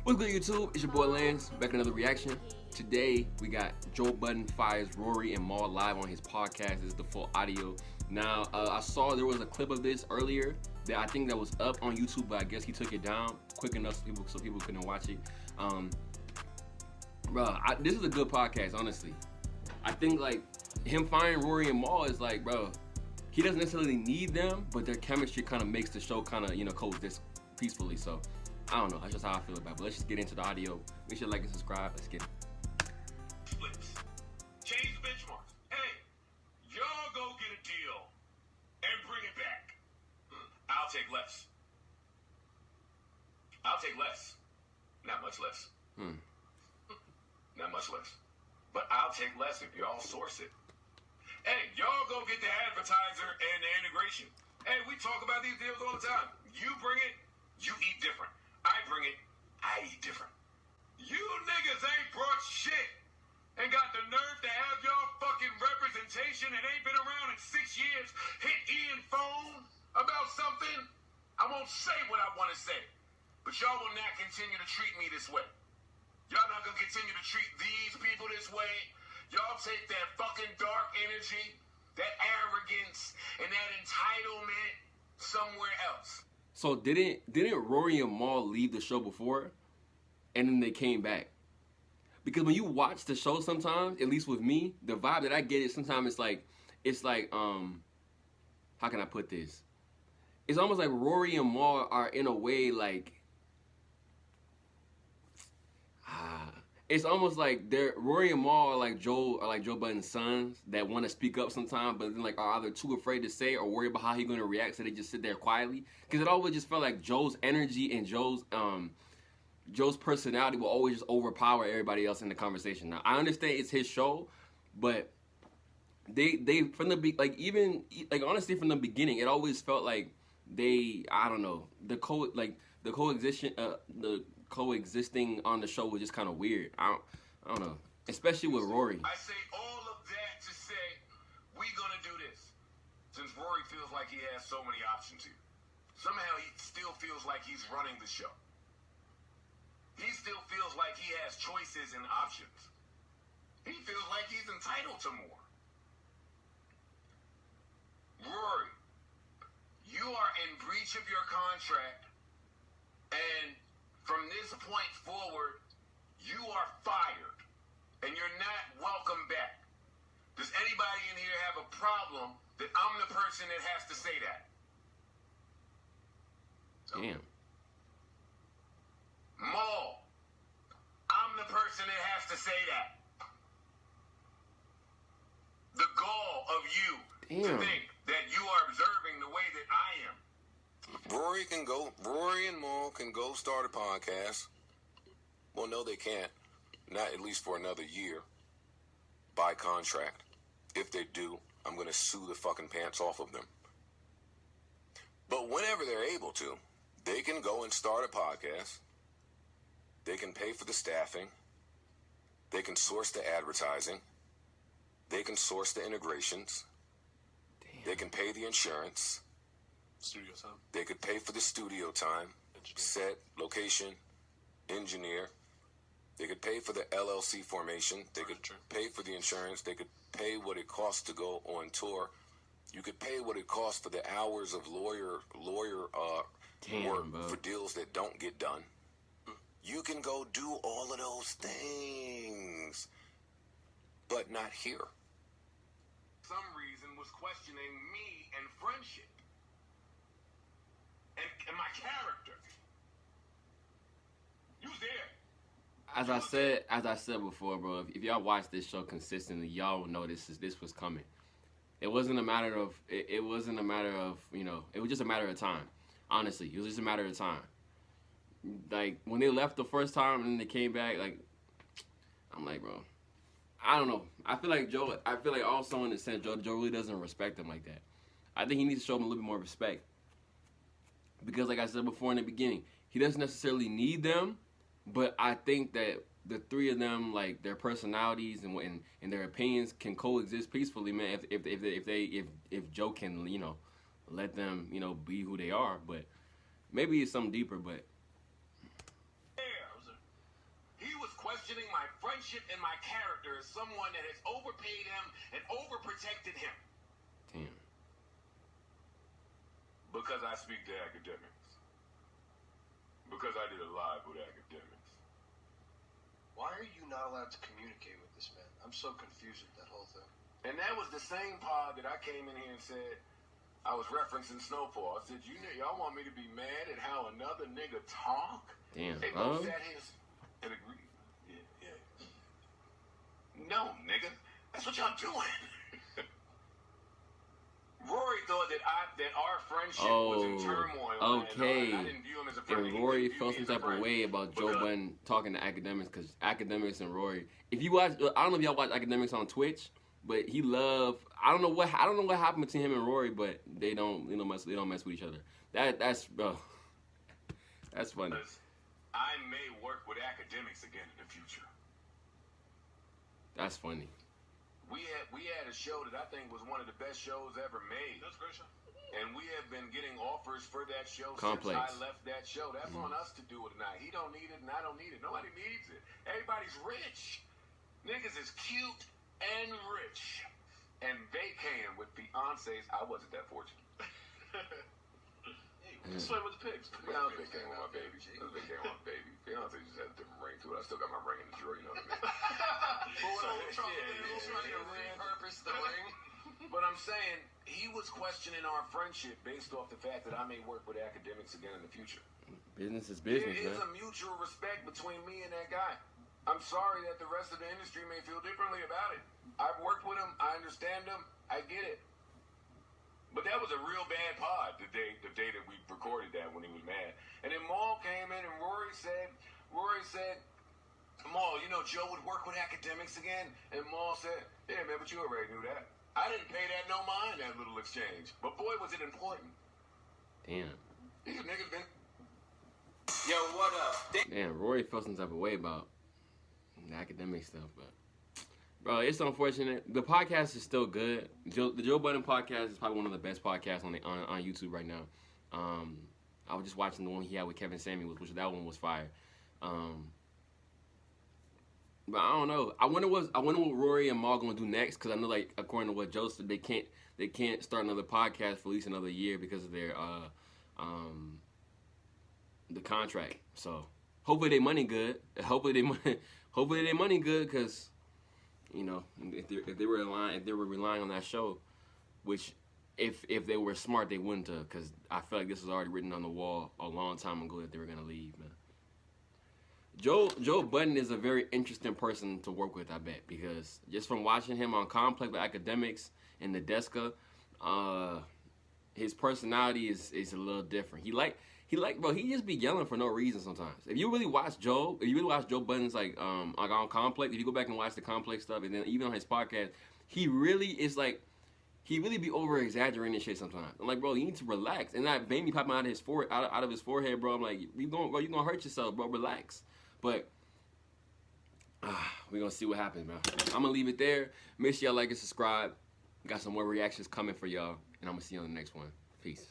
What's good, YouTube? It's your boy Lance, back with another reaction. Today, we got Joe Budden fires Rory and Mal live on his podcast. This is the full audio. Now, I saw there was a clip of this earlier that I think that was up on YouTube, but I guess he took it down quick enough so people couldn't watch it. This is a good podcast, honestly. I think, like, him firing Rory and Mal is like, bro, he doesn't necessarily need them, but their chemistry kind of makes the show kind of, coexist peacefully. So, I don't know. That's just how I feel about it. But let's just get into the audio. Make sure to like and subscribe. Let's get it. Splits. Change the benchmarks. Hey, y'all go get a deal and bring it back. I'll take less. I'll take less. Not much less. Not much less. But I'll take less if y'all source it. Hey, y'all go get the advertiser and the integration. Hey, we talk about these deals all the time. You bring it, you eat different. I bring it, I eat different. You niggas ain't brought shit and got the nerve to have y'all fucking representation and ain't been around in 6 years. Hit Ian phone about something. I won't say what I want to say, but y'all will not continue to treat me this way. Y'all not gonna continue to treat these people this way. Y'all take that fucking dark energy, that arrogance, and that entitlement somewhere else. So didn't Rory and Mal leave the show before, and then they came back? Because when you watch the show, sometimes, at least with me, the vibe that I get is sometimes it's like how can I put this? It's almost like Rory and Mal are in a way like it's almost like Rory and Mal are like Joe Budden's sons that want to speak up sometimes, but then like are either too afraid to say or worry about how he's gonna react, so they just sit there quietly. Because it always just felt like Joe's energy and Joe's personality will always just overpower everybody else in the conversation. Now I understand it's his show, but they from the honestly from the beginning, it always felt like the coexisting on the show was just kind of weird. I don't know, especially with Rory. I say all of that to say we gonna do this. Since Rory feels like he has so many options here, somehow he still feels like he's running the show. He still feels like he has choices and options. He feels like he's entitled to more. Rory, you are in breach of your contract, and from this point forward, you are fired, and you're not welcome back. Does anybody in here have a problem that I'm the person that has to say that? Damn. Mal, I'm the person that has to say that. The gall of you to think that you are observing the way that I am. Rory and Mal can go start a podcast. Well, no, they can't. Not at least for another year. By contract. If they do, I'm going to sue the fucking pants off of them. But whenever they're able to, they can go and start a podcast. They can pay for the staffing. They can source the advertising. They can source the integrations. Damn. They can pay the insurance. Studio time. They could pay for the studio time, set, location, engineer. They could pay for the LLC formation. They could pay for the insurance. They could pay what it costs to go on tour. You could pay what it costs for the hours of lawyer work for deals that don't get done. You can go do all of those things, but not here. Some reason was questioning me and friendship. And my character. You was there. As I said before, bro, if y'all watch this show consistently, y'all will know this was coming. It wasn't a matter of it was just a matter of time. Honestly, it was just a matter of time. Like when they left the first time and then they came back, like I'm like, bro, I don't know. I feel like also in a sense, Joe really doesn't respect him like that. I think he needs to show him a little bit more respect. Because like I said before in the beginning, he doesn't necessarily need them, but I think that the three of them, like their personalities and their opinions, can coexist peacefully, man. If Joe can, let them, be who they are. But maybe it's something deeper. But questioning my friendship and my character as someone that has overpaid him and overprotected him. Damn. Because I speak to academics. Because I did a live with academics. Why are you not allowed to communicate with this man? I'm so confused with that whole thing. And that was the same pod that I came in here and said, I was referencing Snowfall. I said, y'all want me to be mad at how another nigga talk? Damn, They both sat here and agreed. Yeah. No, nigga. That's what y'all doing. Rory thought that our friendship was in turmoil. Okay. And I didn't view him as a friend. And Rory felt some type of way about Joe Budden talking to academics, because academics and Rory. If you watch, I don't know if y'all watch academics on Twitch, but he loved. I don't know what happened between him and Rory, but they don't mess with each other. That's funny. I may work with academics again in the future. That's funny. We had a show that I think was one of the best shows ever made. That's a great show. And we have been getting offers for that show since I left that show. That's on us to do it or not. He don't need it and I don't need it. Nobody needs it. Everybody's rich. Niggas is cute and rich. And vacaying with fiancés. I wasn't that fortunate. Swim with the pigs. I was vacating with my baby. Fiancé just had a different ring to it. I still got my ring in the drawer, you know what I mean? Repurpose the ring. But I'm saying, he was questioning our friendship based off the fact that I may work with academics again in the future. Business is business, There is a mutual respect between me and that guy. I'm sorry that the rest of the industry may feel differently about it. I've worked with him. I understand him. I get it. But that was a real bad pod the day that we recorded that when he was mad. And then Mal came in and Rory said, Mal, Joe would work with academics again. And Mal said, yeah, man, but you already knew that. I didn't pay that no mind, that little exchange. But boy, was it important. Damn. These niggas been... Yo, what up? Damn, Rory felt some type of way about the academic stuff, but bro, it's unfortunate. The podcast is still good. The Joe Budden podcast is probably one of the best podcasts on YouTube right now. I was just watching the one he had with Kevin Samuels, which that one was fire. But I don't know. I wonder what Rory and Mal gonna do next, because I know, like, according to what Joe said, they can't start another podcast for at least another year because of their the contract. So hopefully they money good. Hopefully they money good, because if they were relying on that show, which if they were smart they wouldn't have, because I feel like this was already written on the wall a long time ago that they were gonna leave, man. Joe Budden is a very interesting person to work with, I bet, because just from watching him on Complex with Academics and the Deska, his personality is a little different. He just be yelling for no reason sometimes. If you really watch Joe Budden's like on Complex, if you go back and watch the Complex stuff, and then even on his podcast, he really be over exaggerating shit sometimes. I'm like, bro, you need to relax. And that vein popping out of his forehead, bro. I'm like, you gonna hurt yourself, bro. Relax. But we're gonna see what happens, man. I'm gonna leave it there. Make sure y'all like and subscribe. Got some more reactions coming for y'all, and I'm gonna see you on the next one. Peace.